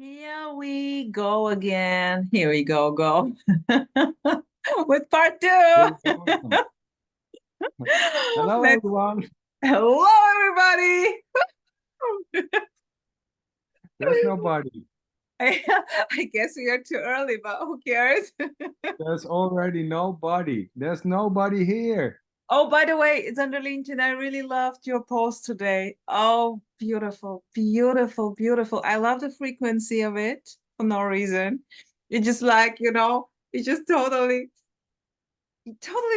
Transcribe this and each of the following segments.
Here we go again. Here we go. With part Here two. we go again. Hello, Let's everyone. hello everybody. There's nobody. I guess we are too early, but who cares? There's already nobody. There's nobody here. Oh, by the way, Zanderlintjen, I really loved your post today. Oh, beautiful, beautiful, beautiful. I love the frequency of it for no reason. It's just like, it's just totally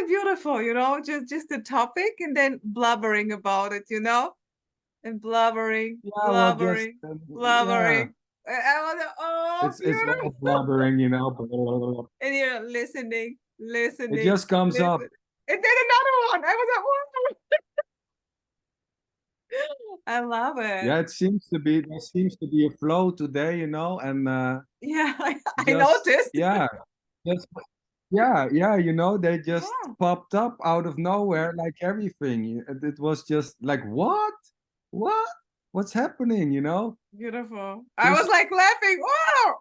beautiful, just the topic and then blubbering about it, and blubbering, Yeah, well, just blubbering, yeah. blubbering. I was like, oh, It's all beautiful. blabbering, And you're listening, It listening, just comes up. listening. And then another one. I was like, wow. I love it. Yeah, there seems to be a flow today, and Yeah, I just noticed. yeah, just yeah, they just Yeah, popped up out of nowhere like everything. It was just like what? What? What's happening, beautiful. I was Just like laughing. Oh,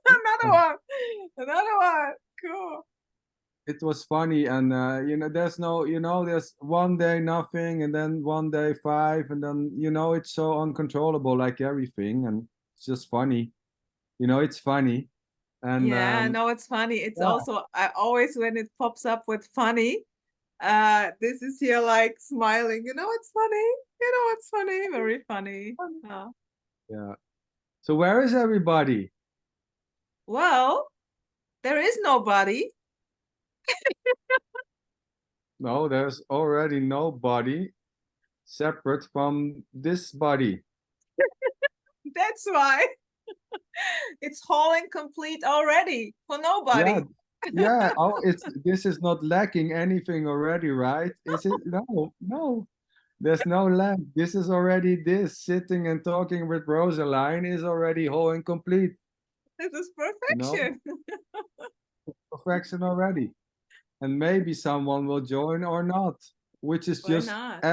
another one, another one. Cool. it was funny and there's no there's one day nothing and then one day five and then it's so uncontrollable like everything and it's just funny. It's funny and Yeah, no, it's funny. It's yeah, also I always when it pops up with funny, this is here like smiling. It's funny. It's funny. Very funny. Uh, yeah. So where is everybody? well, there is nobody. No, there's already nobody separate from this body. That's why it's whole and complete already for Yeah, nobody. yeah. Oh, this is not lacking anything already, right? Is it? No, no. There's no lamp. This is already this. Sitting and talking with Rosaline is already whole and complete. This is You know, perfection. perfection already. And maybe someone will join or not, which is Why just not?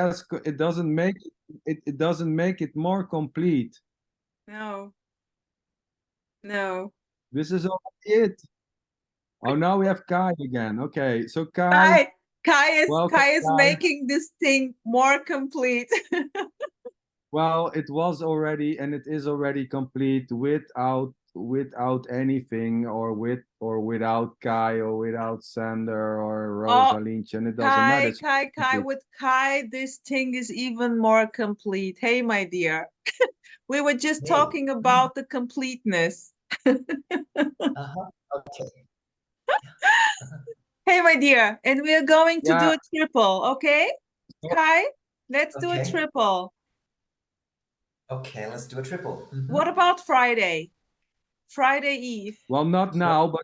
it doesn't make it doesn't make it more complete. No, no. This is already it. Oh, now we have Kai again. Okay, so Kai, Kai, Kai is welcome, Kai is Kai. making this thing more complete. Well, it was already and it is already complete without anything or without Kai or without Sander or Oh, Rosaline, and it doesn't matter. Kai, It's Kai, Kai. complete. With Kai, this thing is even more complete. Hey, my dear. We were just Hey. talking about the completeness. Uh-huh. Okay. Hey, my dear. And we are going to do Yeah. a triple, okay? So, Kai, let's do a Okay. triple. Okay, let's do a triple. What about Friday? Friday Eve. well, not Fri- now, but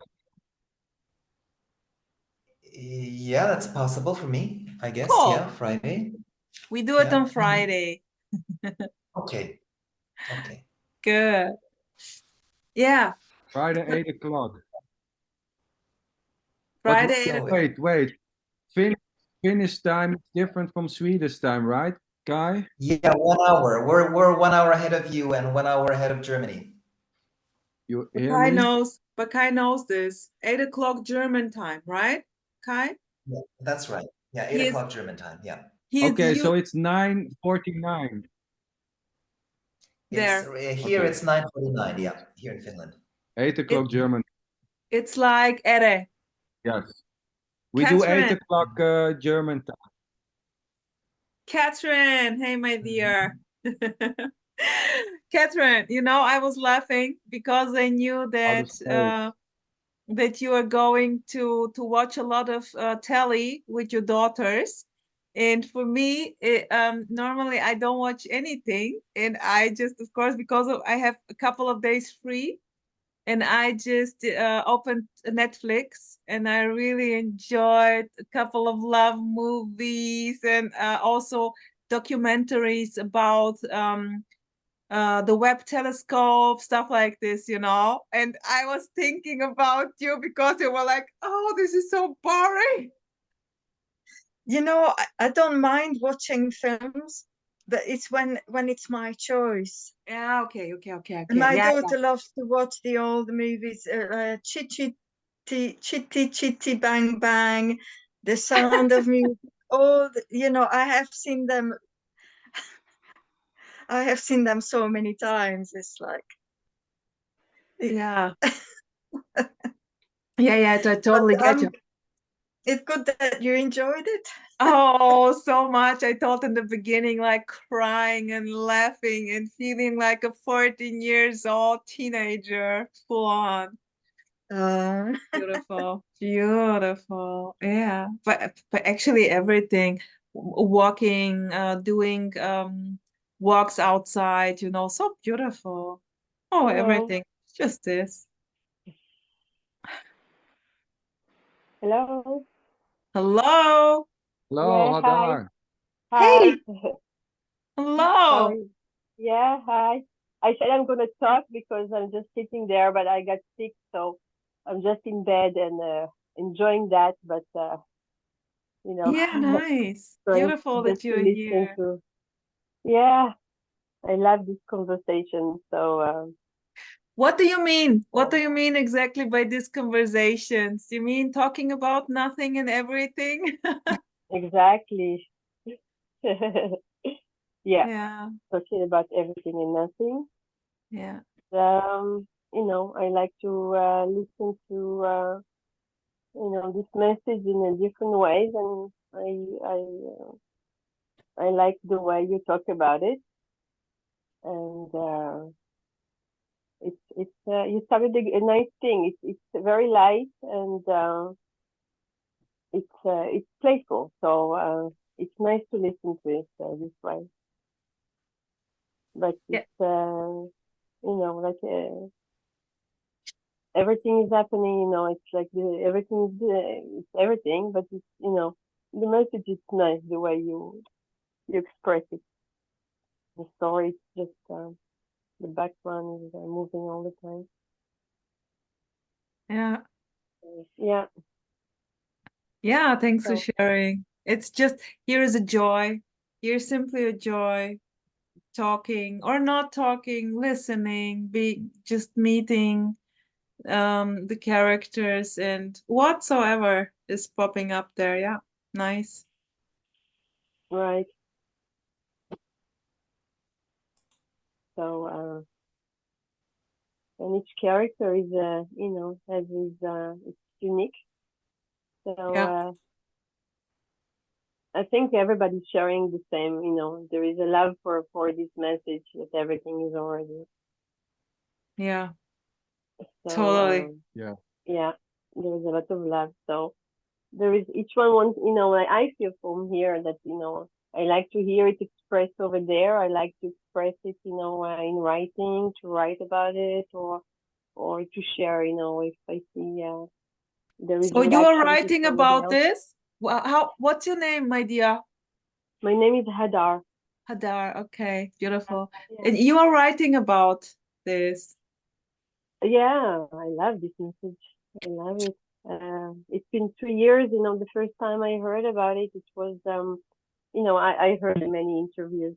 Yeah, that's possible for me, I guess. Yeah, Cool. Friday. We do it Yeah. on Friday. Okay. Okay. Good. Yeah, Friday 8 o'clock. But Friday. So, wait. Fin Finnish time is different from Swedish time, right, Kai? yeah, 1 hour. We're 1 hour ahead of you and 1 hour ahead of Germany. You But hear Kai me? knows, but Kai knows this. 8 o'clock German time, right? Kai? Yeah, that's right. Yeah, eight He is o'clock German time. Yeah. he is Okay, so you it's 9:49. It's there. here Okay, it's 9:49. Yeah, here in Finland. 8 o'clock It German. it's like Ere. Yes, we do eight Catherine. o'clock German time. Catherine, hey my Mhm. dear. Catherine, I was laughing because I knew Out that of space. that you are going to watch a lot of telly with your daughters. And for me, normally I don't watch anything, and I just, of course, because I have a couple of days free, and I just opened Netflix, and I really enjoyed a couple of love movies and also documentaries about the Webb telescope, stuff like this, And I was thinking about you because you were like, oh, this is so boring. I don't mind watching films, but it's when it's my choice. Yeah, okay. And my Yeah, daughter loves to watch the old movies, Chitty Bang Bang, The Sound of Music. All I have seen them. I have seen them so many times. It's like, yeah. Yeah, I but totally get you. it's good that you enjoyed it. Oh, so much. I thought in the beginning, like crying and laughing and feeling like a 14 years old teenager, full on. Uh, Beautiful, beautiful. Yeah, but actually everything, walking, doing walks outside, so beautiful. Oh, Hello. everything. Just this. Hello. Hello. Hello, Yeah, hi. Hadar. Hi. Hey, How are hello. you? Yeah, hi. I said I'm gonna talk because I'm just sitting there, but I got sick, so I'm just in bed and enjoying that, but you know, Yeah, nice. trying Beautiful just that to you're listen here. to. Yeah, I love this conversation. So What do you mean? What do uh, you mean exactly by these conversations? You mean talking about nothing and everything? exactly. Yeah, Yeah, talking about everything and nothing. yeah, I like to listen to this message in a different ways, and I like the way you talk about it, and it's you started a nice thing. It's very light, and it's playful, so it's nice to listen to it this way. But yeah, it's like everything is happening. It's like everything is it's everything, but it's the message is nice the way you express it. The story is just the background is moving all the time. yeah. Yeah. Yeah, thanks for So sharing. It's just here is a joy. Here's simply a joy. Talking or not talking, listening, be just meeting the characters and whatsoever is popping up there. Yeah, nice. right. So and each character is has his it's unique. So Yeah, I think everybody's sharing the same. There is a love for this message that everything is already. yeah, So totally. Yeah. yeah, there is a lot of love. So there is each one wants. I feel from here that I like to hear it expressed over there. I like to express it in writing, to write about it, or to share. If I see there is So a you are reaction to writing somebody about else. this? What's your name, my dear? My name is Hadar. Hadar. Okay, beautiful. Yeah. And you are writing about this. Yeah, I love this message. I love it. It's been 2 years. The first time I heard about it, it was I heard many interviews,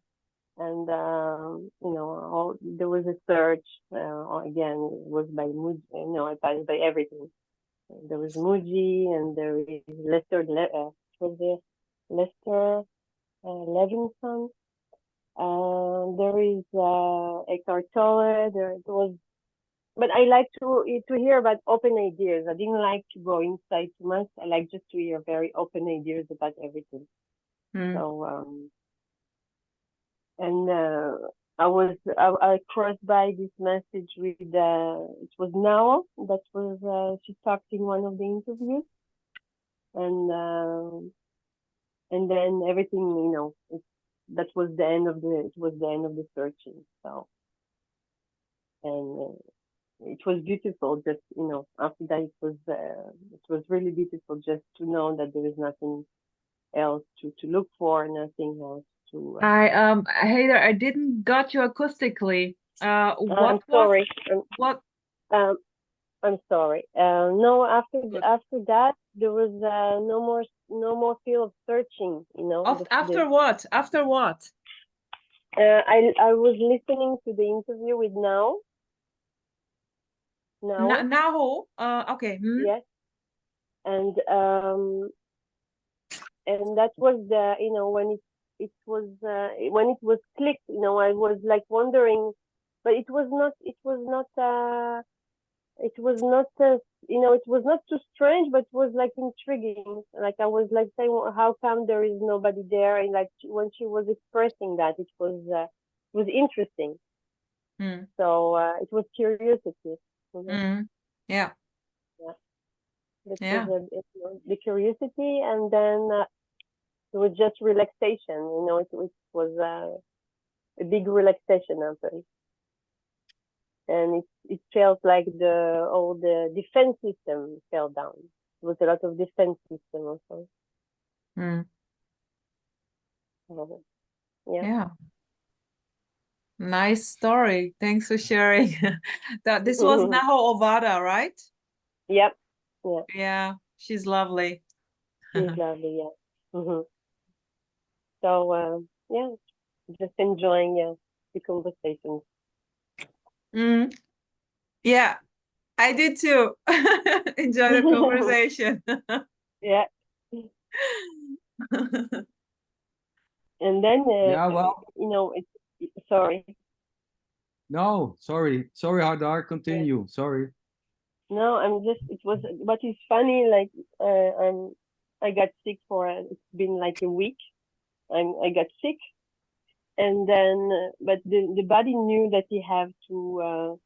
and there was a search. Again, it was by Mood. I passed by everything. There was Muji, and there is was there Lester Levinson. There is Eckhart Tolle. There was, but I like to hear about open ideas. I didn't like to go inside too much. I like just to hear very open ideas about everything. Hmm. So and I crossed by this message with it was Now that was she talked in one of the interviews, and then everything that was the end of the searching. So and it was beautiful. Just after that, it was really beautiful just to know that there is nothing else to look for, nothing else to. Hader, I didn't got you acoustically. I'm What was sorry. what? Um, I'm sorry. No, after Good. after that, there was no more feel of searching. After what? After what? I was listening to the interview with Now. Now, Now, okay. yes, and that was the, when it was clicked, I was like wondering, but it was not it was not too strange, but it was like intriguing. Like I was like saying, well, how come there is nobody there? And like when she was expressing that, it was interesting. So it was curiosity. Yeah. Yeah. That Yeah. was the curiosity, and then it was just relaxation. It was a big relaxation after it. And it felt like all the defense system fell down. There was a lot of defense system also. Yeah. Yeah. Nice story. Thanks for sharing. That this was Naho Ovada, right? Yep. Yeah. Yeah, she's lovely. She's lovely. Yeah. So yeah, just enjoying the conversations. Yeah, I did too. Enjoy the conversation. Yeah. And then Yeah, well, sorry. no, sorry, Hadar, continue. Sorry. No, it was, what is funny, like, I got sick it's been like a week. I got sick, and then, but the body knew that he have to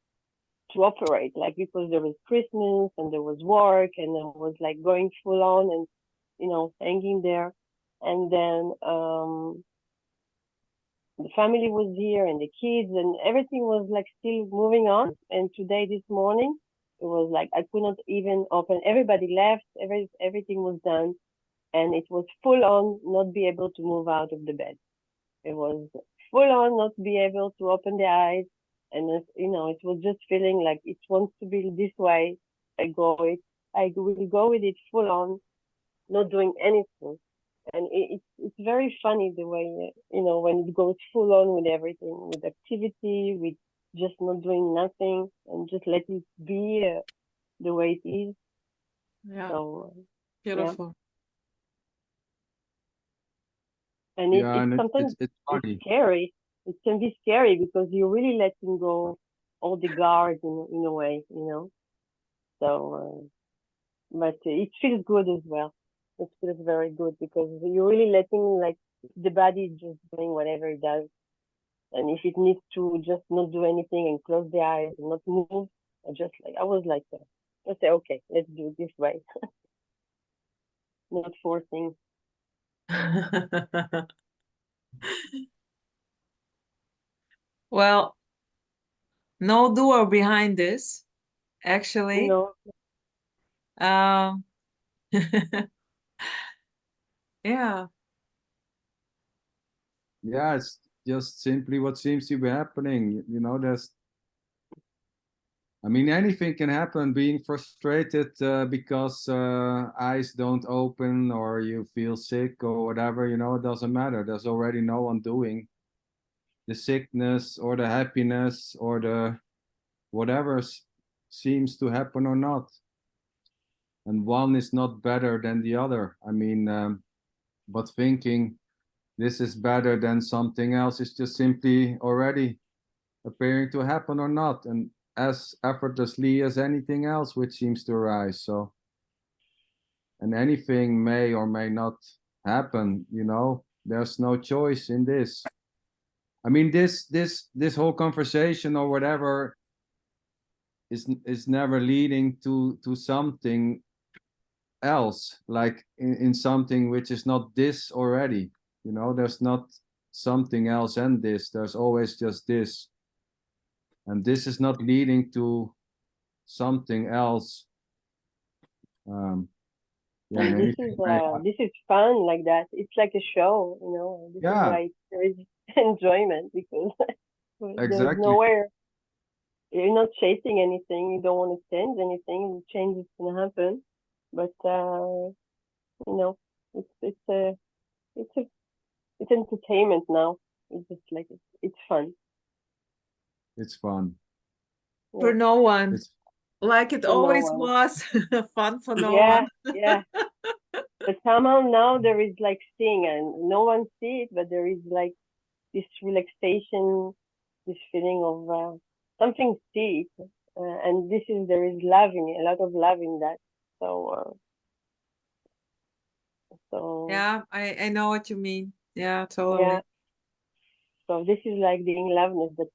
operate, like, because there was Christmas and there was work, and I was like going full on and, hanging there. And then, the family was here and the kids and everything was like still moving on. And today, this morning, it was like I could not even open. Everybody left. Everything was done, and it was full on not be able to move out of the bed. It was full on not be able to open the eyes, and it was just feeling like it wants to be this way. I will go with it full on, not doing anything. And it's very funny the way, when it goes full on with everything, with activity, with just not doing nothing and just let it be the way it is. Yeah. So beautiful. Yeah. And Yeah, sometimes it's funny. scary. It can be scary because you're really letting go all the guards in a way, So, but it feels good as well. It feels very good because you're really letting, like, the body just doing whatever it does. And if it needs to just not do anything and close the eyes and not move, I was like, I say, okay, let's do it this way. Not forcing. Well, no doer behind this, actually. No. Yeah. Yeah, it's just simply what seems to be happening. I mean, anything can happen. Being frustrated because eyes don't open or you feel sick or whatever, it doesn't matter. There's already no undoing the sickness or the happiness or the whatever seems to happen or not. And one is not better than the other. I mean, but thinking this is better than something else is just simply already appearing to happen or not, and as effortlessly as anything else which seems to arise. So, and anything may or may not happen. There's no choice in this. I mean, this whole conversation or whatever is never leading to something else, like in something which is not this already. There's not something else and this. There's always just this. And this is not leading to something else. Yeah, and anything This is fun like that. It's like a show, This is yeah, why there is enjoyment because there's exactly. nowhere. You're not chasing anything. You don't want to change anything. The change is gonna happen, but it's it's entertainment now. It's just like it's fun. It's fun. For Yeah. no one, It's like it For no always one. was. Fun for no Yeah, one. yeah. But somehow now there is like seeing, and no one see it, but there is like this relaxation, this feeling of something see it, and there is love in it, a lot of love in that. So Yeah, I know what you mean. Yeah, yeah. totally. So this is like the in loveness, but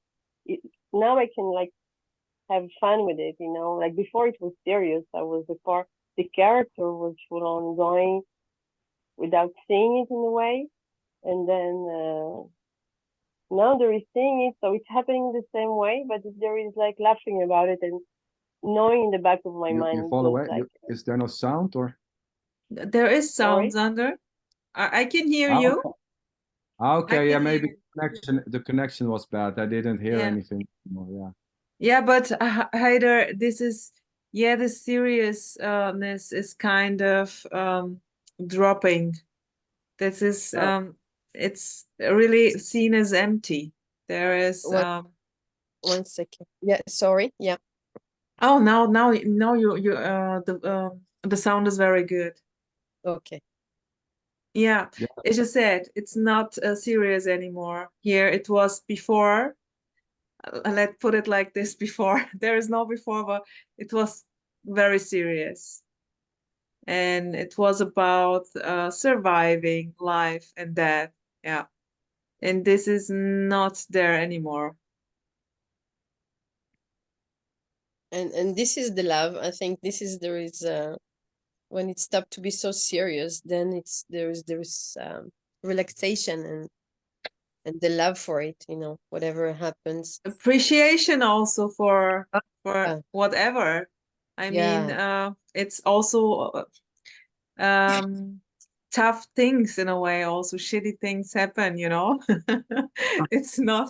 it, now I can like have fun with it, you know. Like before it was serious. The character was full on going without seeing it in a way, and then now there is seeing it, so it's happening the same way, but there is like laughing about it and knowing in the back of my you mind, it fall goes away. like, Is there no sound or? There is sorry. sounds under. I can hear Ah, you. okay. I Okay, yeah, can hear maybe you. the connection was bad. I didn't hear Yeah. anything more. Yeah. Yeah, but Haider, this is, yeah, the seriousness is kind of dropping. This is Oh, it's really seen as empty. There is One second. Yeah, sorry. Yeah. oh, now you the sound is very good. Okay. Yeah, Yeah. as you said, it's not serious anymore. Here it was before. Let's put it like this: before. There is no before, but it was very serious, and it was about surviving life and death. Yeah, and this is not there anymore. And this is the love. I think this is there is when it stopped to be so serious, then there's relaxation and the love for it, you know, whatever happens. Appreciation also for Uh, whatever. I mean, yeah. it's also um tough things in a way, also shitty things happen, you know. It's not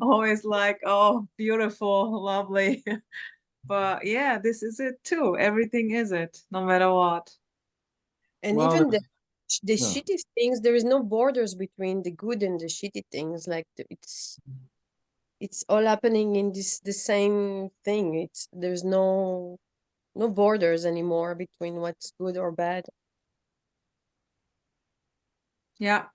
always like, oh, beautiful, lovely. But yeah, this is it too. Everything is it, no matter what. And Well, even the yeah. shitty things, there is no borders between the good and the shitty things. Like it's all happening in the same thing. There's no borders anymore between what's good or bad. Yeah.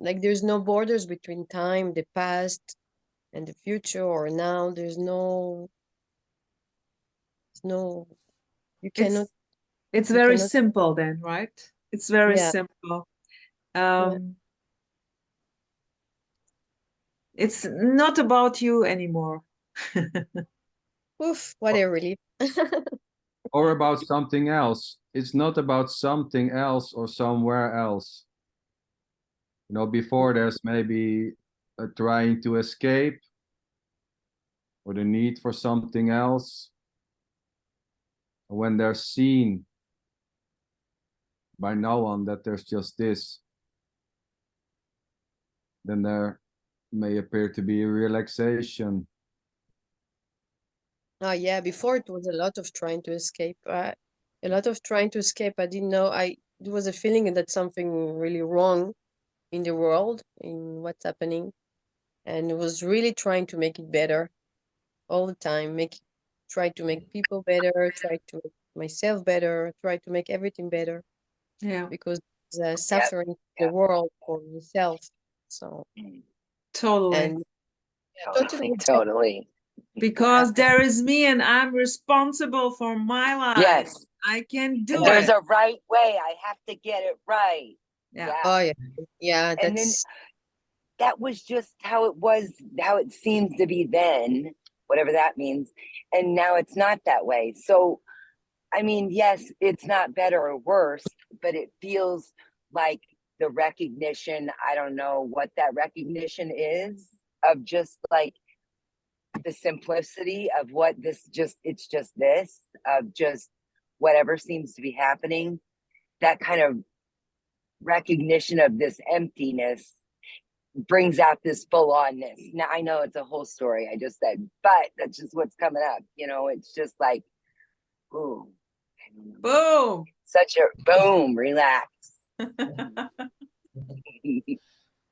Like there's no borders between time, the past, and the future or now. There's no you cannot It's it's you very cannot simple then, right? It's very yeah simple. yeah. Um, it's not about you anymore. Oof, what a relief. Or about something else. It's not about something else or somewhere else. You know, before there's maybe trying to escape or the need for something else. When they're seen by no one that there's just this, then there may appear to be a relaxation. Oh yeah, before it was a lot of trying to escape. A lot of trying to escape. I didn't know. There was a feeling that something really wrong in the world, in what's happening, and it was really trying to make it better all the time. Try to make people better. Try to make myself better. Try to make everything better Yeah, because Yep. suffering the world for yourself. So totally. and Totally, totally totally. Because there is me and I'm responsible for my life. Yes. I can And do there's it. a right way. I have to get it right. Yeah. oh yeah, yeah. And then That's that was just how it was, how it seems to be then, whatever that means. And now it's not that way. So, I mean, yes, it's not better or worse, but it feels like the recognition, I don't know what that recognition is, of just like the simplicity of what it's just this, of just whatever seems to be happening, that kind of recognition of this emptiness brings out this full onness. Now I know it's a whole story I just said, but that's just what's coming up. You know, it's just like, ooh, Boom. such a boom, relax.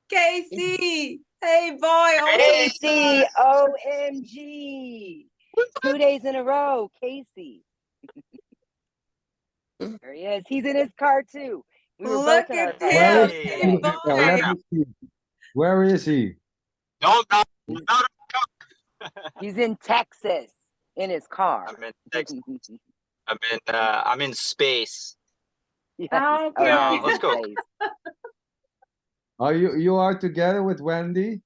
Casey, hey boy, oh my Casey, OMG. 2 days in a row, Casey. There he is. He's in his car too. We were look both in our at car Where him, is together hey he? today. Let boy. me see. Where is he? No, not, He's, not he's in Texas in his car. I'm in Texas. I'm in space. Yes. Okay. Oh, now No, he's let's in go. space. Are you are together with Wendy?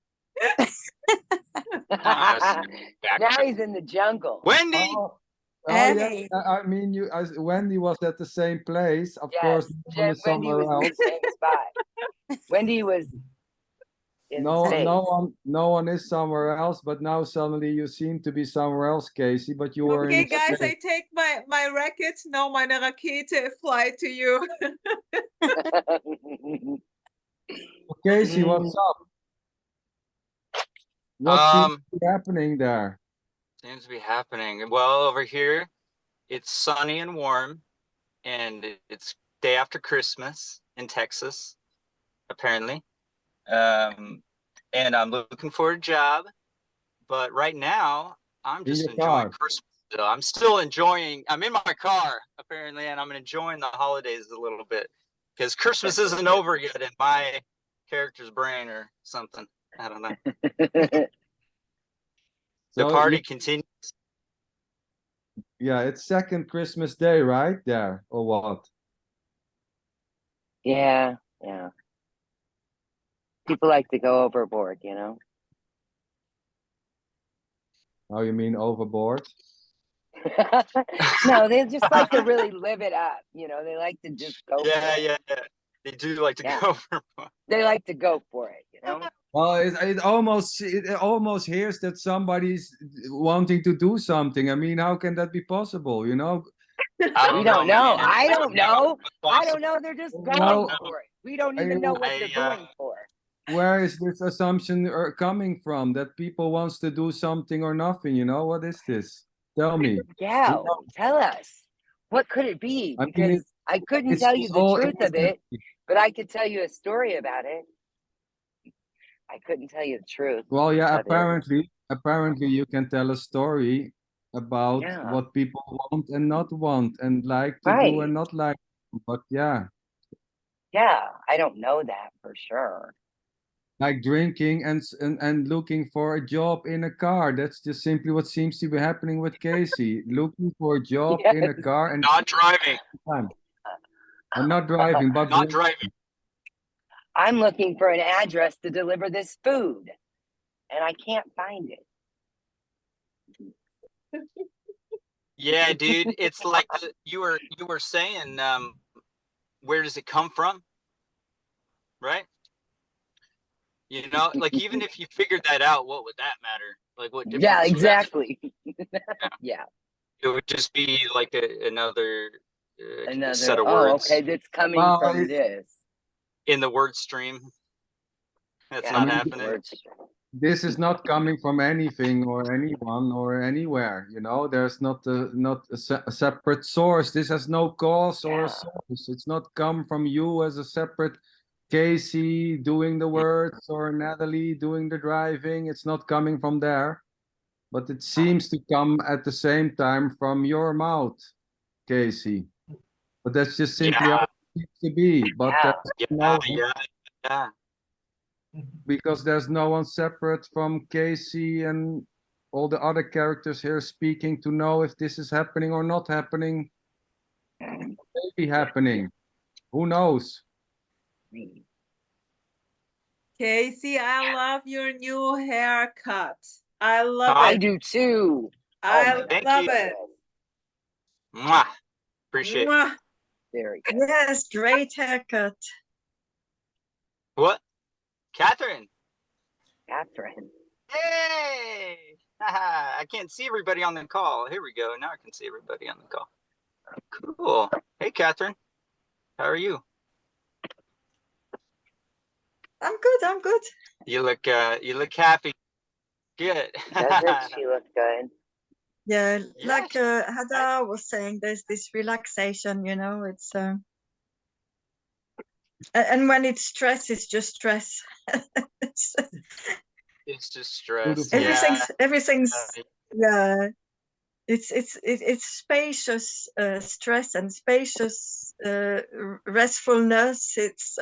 Back. Now he's in the jungle. Wendy. Oh, oh yeah. Hey. I mean, Wendy was at the same place. Of course, Yes, no one is Wendy somewhere was in the else. same spot. Wendy was in space. No one is somewhere else. But now suddenly you seem to be somewhere else, Casey. But you were Okay, in guys, space. I take my racket. Now meine Rakete fly to you. Casey, what's up? What seems to be happening there? Seems to be happening. Well, over here, it's sunny and warm, and it's day after Christmas in Texas, apparently. And I'm looking for a job, but right now I'm In just your enjoying car. Christmas. Still. I'm still enjoying. I'm in my car apparently, and I'm enjoying the holidays a little bit because Christmas isn't over yet in my character's brain or something. I don't know. The So party continues. yeah, it's second Christmas Day, right? There, or what? Yeah, yeah. People like to go overboard, you know? Oh, you mean overboard? No, they just like to really live it up, you know? They like to just go for Yeah, it. yeah. They do like to Yeah. go for. They like to go for it, you know? Well, it almost hears that somebody's wanting to do something. I mean, how can that be possible? You know, I We don't know, don't know. man. I don't know. I Possible. don't know. They're just you going know, for it. We don't even know what they're I going for. where is this assumption coming from that people wants to do something or nothing? You know, what is this? Tell me. Yeah, You know, tell us. What could it be? I mean, Because I couldn't it's tell you just the all truth of it, innocent. but I could tell you a story about it. I couldn't tell you the truth. Well, yeah, But apparently you can tell a story about yeah, what people want and not want and like to do right. and not like. But yeah, Yeah, I don't know that for sure. like drinking and looking for a job in a car. That's just simply what seems to be happening with Casey. Looking for a job in a Yes. car and not driving. and not driving, but Not driving. I'm looking for an address to deliver this food, and I can't find it. Yeah, dude. It's like you were saying. Where does it come from? Right? You know, like even if you figured that out, what would that matter? Like, what Yeah, difference would that make? exactly. Yeah. It would just be like another set Another, of oh, words okay, that's coming well, from this. in the word stream. That's Yeah, not mean, happening. words. this is not coming from anything or anyone or anywhere. You know, there's not a separate source. This has no cause or a Yeah. source. It's not come from you as a separate Casey doing the words or Natalie doing the driving. It's not coming from there, but it seems to come at the same time from your mouth, Casey. But that's just simply how Yeah, it seems to be. But Yeah. yeah. because there's no one separate from Casey and all the other characters here speaking to know if this is happening or not happening. Maybe happening. Who knows? Casey, I love your new haircut. I love I it. do too. Oh I my God. Thank love you. it. Mwah. Appreciate it. Mwah. Very Yes, great haircut. What? Catherine. Catherine. Hey! Haha, I can't see everybody on the call. Here we go. Now I can see everybody on the call. Cool. Hey, Catherine. How are you? I'm good. I'm good. You look happy. Good. Doesn't she look good? Yeah, Yeah, like Hada was saying, there's this relaxation, you know, it's And when it's stress, it's just stress. It's just stress. everything's Yeah. everything's yeah. It's spacious stress and spacious restfulness. It's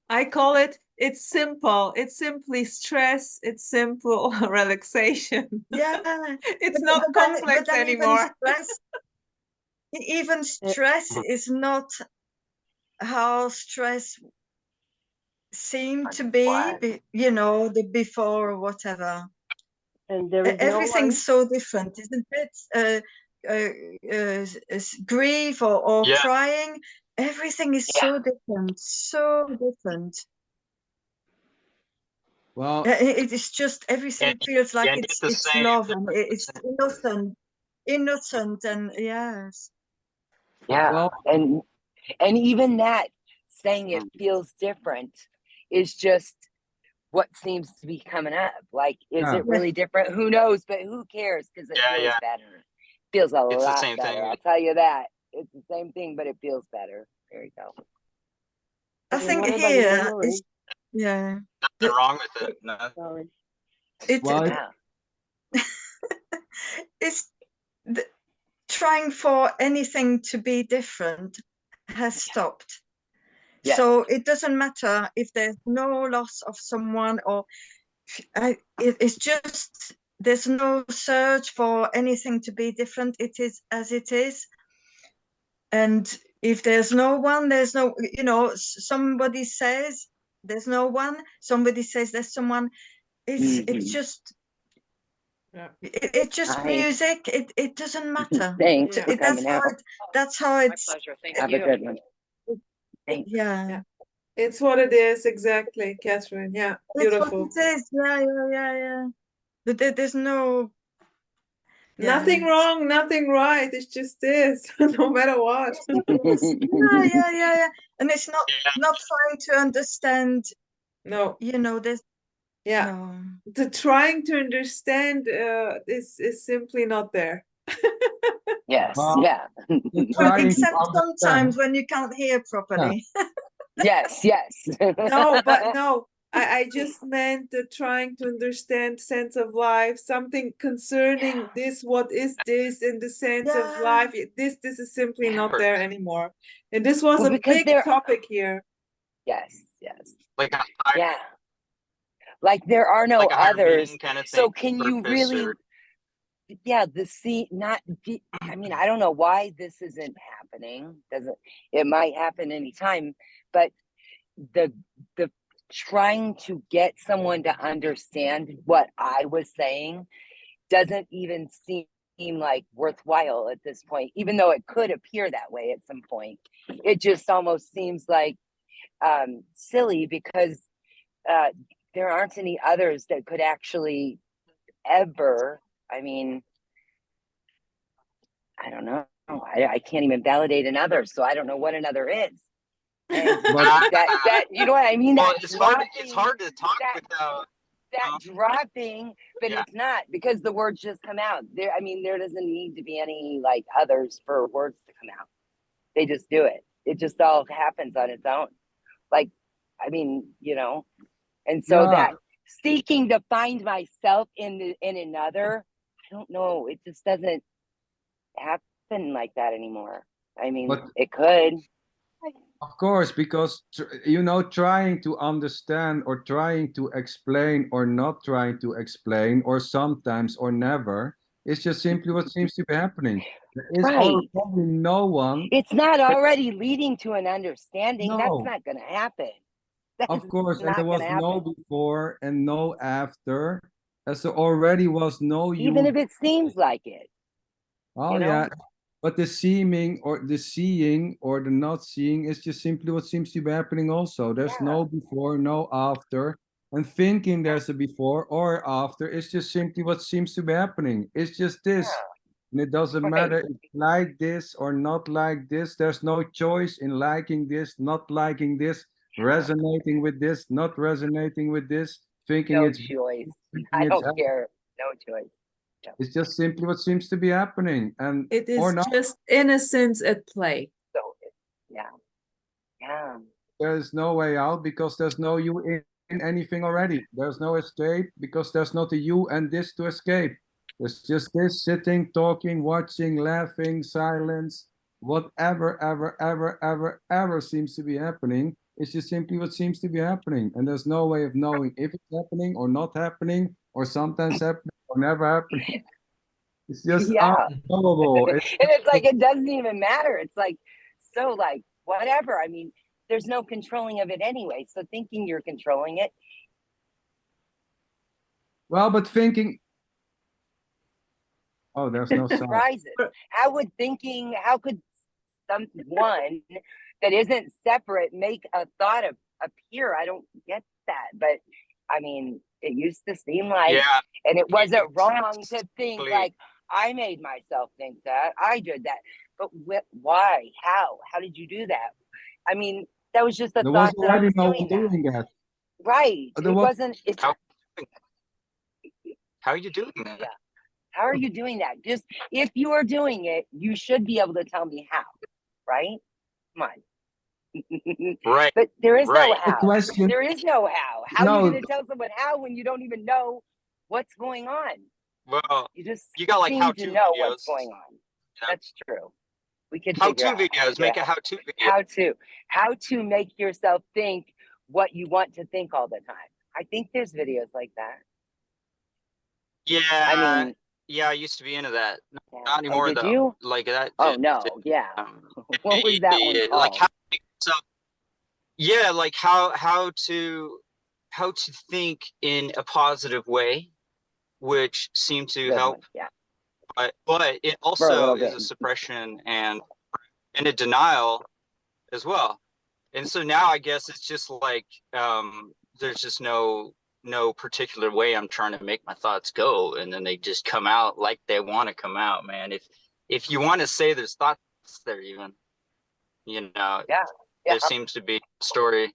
I call it, it's simple. It's simply stress. It's simple relaxation. yeah. It's not complex But then anymore. even stress is not how stress seemed to be, you know, the before or whatever. And there is no one. Everything's so different, isn't it? Grief or Yeah. crying, everything is so different, so different. Well, It is just everything feels like and it's the same. love and it's innocent, and yes. Yeah. well, And even that saying it feels different is just what seems to be coming up. Like, is Yeah. it really different? Who knows? But who cares? Because it feels better. Feels a It's the lot same better. thing. I'll tell you that. It's the same thing, but it feels better. There you go. I And think what about here memory? is Nothing wrong with it. No. Sorry. well, it's trying for anything to be different has stopped. Yes. So it doesn't matter if there's no loss of someone, or it's just there's no search for anything to be different. It is as it is. And if there's no one, there's no, you know, somebody says there's no one, somebody says there's someone. It's just it's just music. It doesn't matter. Thanks for That's coming how out. that's how it's. My pleasure. Thank Have you. a good one. Thanks. Yeah. It's what it is, exactly, Catherine. Yeah, beautiful. That's what it is. Yeah. But there's no. Nothing wrong, nothing right. It's just this, no matter what. Yeah. And it's not trying to understand. No. You know, there's. Yeah. No. The trying to understand is simply not there. Yes. Well, Yeah. Except sometimes when you can't hear properly. Yes. No, but no. I just meant the trying to understand sense of life, something concerning this, what is this in the sense of life. This is simply not there anymore. And this was a big topic here. Yes. Like yeah. Like there are no like others. Kind of so can you really I mean, I don't know why this isn't happening. It might happen anytime, but the trying to get someone to understand what I was saying doesn't even seem like worthwhile at this point, even though it could appear that way at some point. It just almost seems like silly because there aren't any others that could actually ever, I mean, I don't know. I can't even validate another, so I don't know what another is. And that you know what I mean? Well, it's hard to talk without that dropping, but it's not, because the words just come out. There, I mean, there doesn't need to be any like others for words to come out. They just do it. It just all happens on its own. Like, I mean, you know, and so that seeking to find myself in another, I don't know, it just doesn't happen like that anymore. I mean, it could. Of course, because you know, trying to understand or trying to explain or not trying to explain or sometimes or never is just simply what seems to be happening. There is probably no one. It's not already leading to an understanding. No. That's not going to happen. Of course, and there was no before and no after, as there already was no you. Even if it seems like it. Oh, you know? yeah. But the seeming or the seeing or the not seeing is just simply what seems to be happening also. There's no before, no after. And thinking there's a before or after is just simply what seems to be happening. It's just this. And it doesn't matter if it's like this or not like this. There's no choice in liking this, not liking this, resonating with this, not resonating with this, thinking no it's choice. I don't care. No choice. It's just simply what seems to be happening, and it is just innocence at play. So, yeah, Yeah. There's no way out because there's no you in anything already. There's no escape because there's not a you and this to escape. There's just this sitting, talking, watching, laughing, silence, whatever, ever seems to be happening. It's just simply what seems to be happening. And there's no way of knowing if it's happening or not happening, or sometimes happening or never happening. It's just Yeah. unknowable. And it's like, it doesn't even matter. It's like, so like, whatever. I mean, there's no controlling of it anyway. So thinking you're controlling it. Well, but thinking. Oh, there's no sound. Rises. How could someone that isn't separate make a thought appear? I don't get that. But I mean, it used to seem like, Yeah, and it wasn't wrong to think exactly. like, I made myself think that, I did that. But why? How did you do that? I mean, that was just a There thought was that I already was no doing one that. doing that. Right. There It was wasn't, it's, How are you doing that? yeah. How are you doing that? Just, if you are doing it, you should be able to tell me how, right? Come on. Right. But there is no Right. the how. question. There is no how. How are you No, going to tell someone how when you don't even know what's going on? Well, You just you got like seem to how-to know what's videos. going on. Yeah. That's true. We could figure How-to out how to videos. do Make it. a how-to video. How to make yourself think what you want to think all the time. I think there's videos like that. Yeah. I mean, yeah, I used to be into that. yeah. Not Oh, anymore did though. you? Like that. Oh no, yeah. What was that one Like called? how. So yeah, like how to think in a positive way, which seemed to Good help. one. Yeah. But it For a also little is bit. a suppression and a denial as well. And so now I guess it's just like there's just no particular way I'm trying to make my thoughts go, and then they just come out like they want to come out, man. If you want to say there's thoughts there, even, you know, Yeah. there Yeah. seems to be a story.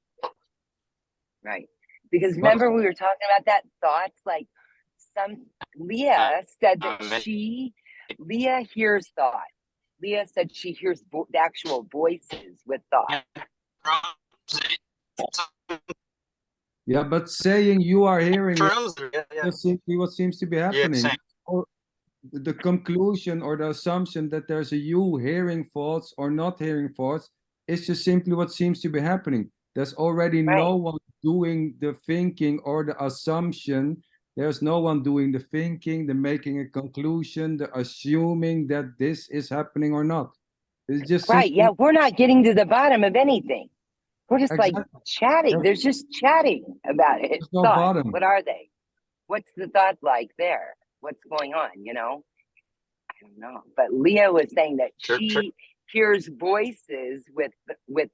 Right. Because but remember we were talking about that thoughts, like Leah said that Leah hears thoughts. Leah said she hears the actual voices with thoughts. yeah, but saying you are hearing it Yeah. is simply what seems to be Yeah, happening. same. Or the conclusion or the assumption that there's a you hearing thoughts or not hearing thoughts is just simply what seems to be happening. There's already Right. no one doing the thinking or the assumption. There's no one doing the thinking, the making a conclusion, the assuming that this is happening or not. It's just Right. simply Yeah. We're not getting to the bottom of anything. We're just like exactly. chatting. There's just chatting about it. There's no Thoughts. bottom. What are they? What's the thought like there? What's going on? You know? I don't know. But Leah was saying that Sure. she hears voices with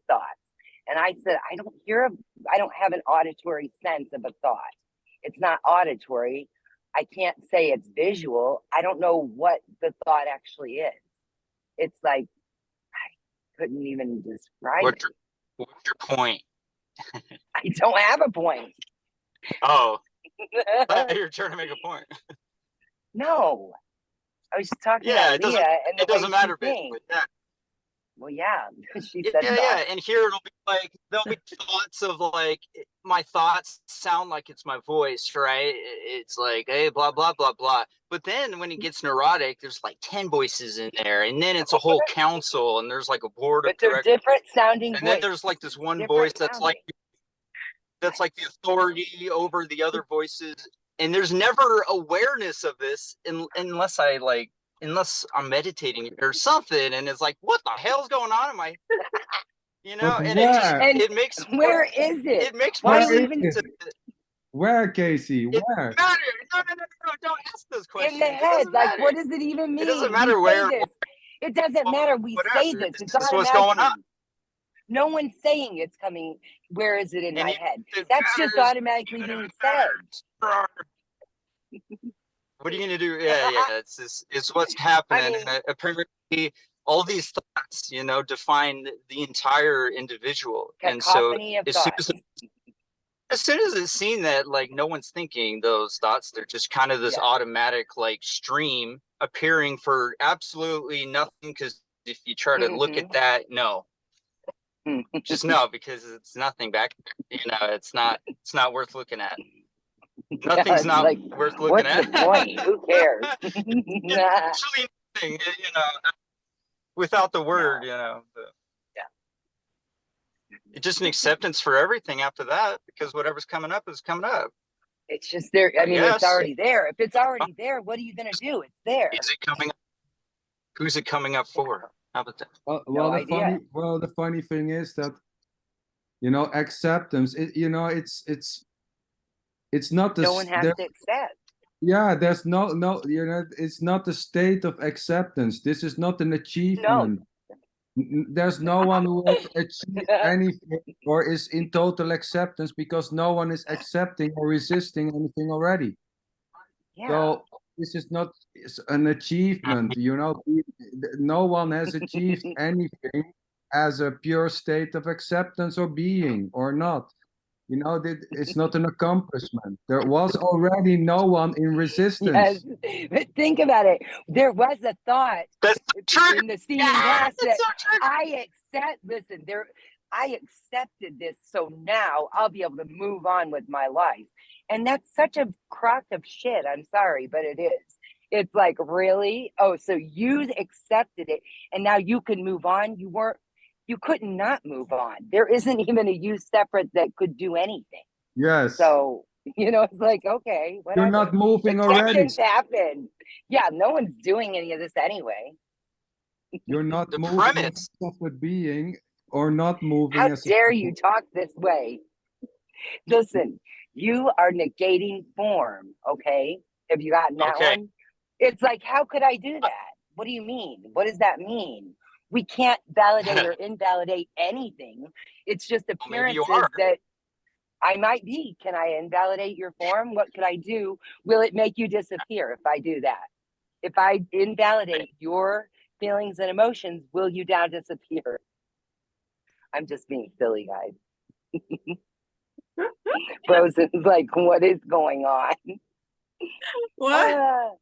thoughts. And I said, I don't have an auditory sense of a thought. It's not auditory. I can't say it's visual. I don't know what the thought actually is. It's like, I couldn't even describe it. What's your point? I don't have a point. Oh, you're trying to make a point. No, I was just talking Yeah, about Leah and the it doesn't way matter she thinks. basically. Yeah. Well, yeah, she Yeah, said yeah, thoughts. and here it'll be like there'll be thoughts of like my thoughts sound like it's my voice, right? It's like, hey, blah blah blah blah. But then when it gets neurotic, there's like 10 voices in there, and then it's a whole council, and there's like a board But of they're directors, different sounding and then voices. there's like this one Different voice that's sounding. like the authority over the other voices, and there's never awareness of this unless I'm meditating or something, and it's like, what the hell's going on in my, you know? But And where? it makes Where is it? it makes Why more do you Where even is it? Where, Casey? it Where? matter. No, don't ask those questions. in the It head? doesn't Like, matter. what does it even mean? It doesn't We matter say where, this. It doesn't matter. We whatever. say this. It's This is what's going on. automatically. No one's saying it's coming. Where is it in And my even head? if it That's just matters, automatically even if being it said. matters. What are you gonna do? Yeah. It's what's happening. I mean, And apparently, all these thoughts, define the entire individual. And so, cacophony of as soon thoughts. as it's seen that like no one's thinking those thoughts, they're just kind of this Yeah. automatic like stream appearing for absolutely nothing. Because if you try to look at that, no. Just no, because it's nothing back there. You know, it's not worth looking at. Nothing's It's not like, worth looking what's the at. point? Who cares? It's actually nothing, you know, without the word, you know. It's just an acceptance for everything after that, because whatever's coming up is coming up. It's just there. I mean, it's Yes. already there. If it's already there, what are you going to do? It's there. Is it coming up? Who's it coming up for? How about that? Well, idea. the funny thing is that, you know, acceptance. You know, it's not the No one has to accept. yeah. There's no you know, it's not the state of acceptance. This is not an achievement. There's no one who has achieved anything or is in total acceptance, because no one is accepting or resisting anything already. Yeah. So this is not an achievement, you know. No one has achieved anything as a pure state of acceptance or being or not. You know, it's not an accomplishment. There was already no one in resistance. Yes, but think about it. There was a thought That's true. in the steaming glass that so true. I accept. Listen, I accepted this, so now I'll be able to move on with my life. And that's such a crock of shit. I'm sorry, but it is. It's like, really? Oh, so you accepted it, and now you can move on. You couldn't not move on. There isn't even a you separate that could do anything. Yes. So, you know, it's like, okay, whatever. You're not moving already. Acceptance happened. Yeah, no one's doing any of this anyway. You're not The moving premise. as a separate being or not moving How as a dare you talk this way? Listen, you are negating form, okay? Have you gotten that one? It's like, how could I do that? What do you mean? What does that mean? We can't validate or invalidate anything. It's just appearances that I might be. Can I invalidate your form? What could I do? Will it make you disappear if I do that? If I invalidate your feelings and emotions, will you now disappear? I'm just being silly, guys. Frozen's like, what is going on? What?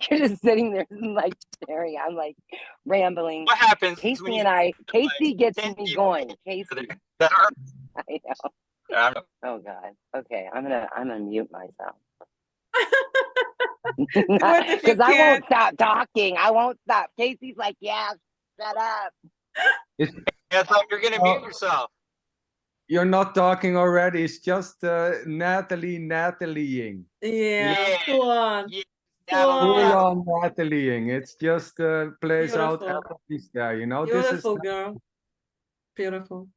You're just sitting there like staring. I'm like rambling. What happens? Casey and I, Casey gets me going. Casey. I know. Oh God. Okay, I'm gonna mute myself. Because I won't stop talking. I won't stop. Casey's like, yeah, shut up. I thought you were gonna mute yourself. You're not talking already. It's just Natalieing. Yeah, full on. Full on Natalieing. It's just plays out Beautiful. everything there. You know, Beautiful girl. Beautiful.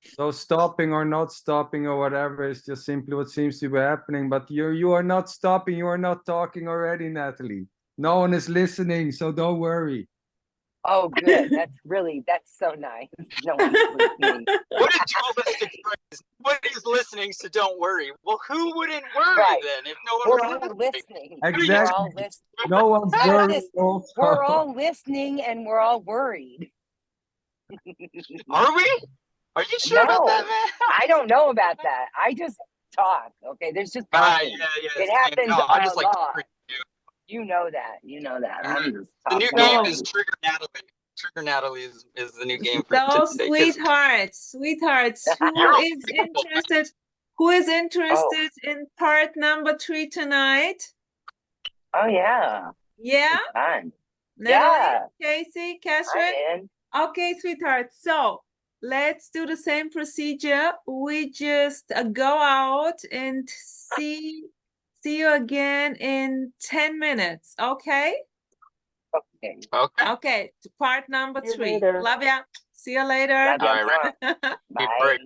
So stopping or not stopping or whatever is just simply what seems to be happening. But you are not stopping. You are not talking already, Natalie. No one is listening, so don't worry. Oh, good. That's so nice. No one's listening. What a dualistic phrase. Nobody is listening, so don't worry. Well, who wouldn't worry then if no one We're was all listening. Exactly. We're all listening. No one's worried. We're all listening and we're all worried. Are we? Are you sure about that, man? I don't know about that. I just talk. Okay, there's just talking. It happens I just a like lot. You know that. I'm just the new game is Trigger Natalie. Trigger Natalie is the new game for Those today. sweethearts. Who is interested in part number 3 tonight? Oh yeah. Yeah? Fun. Natalie, Casey, Catherine? Okay, sweetheart. So let's do the same procedure. We just go out and see you again in 10 minutes, okay? Okay, part number 3. Love ya. See you later. Bye.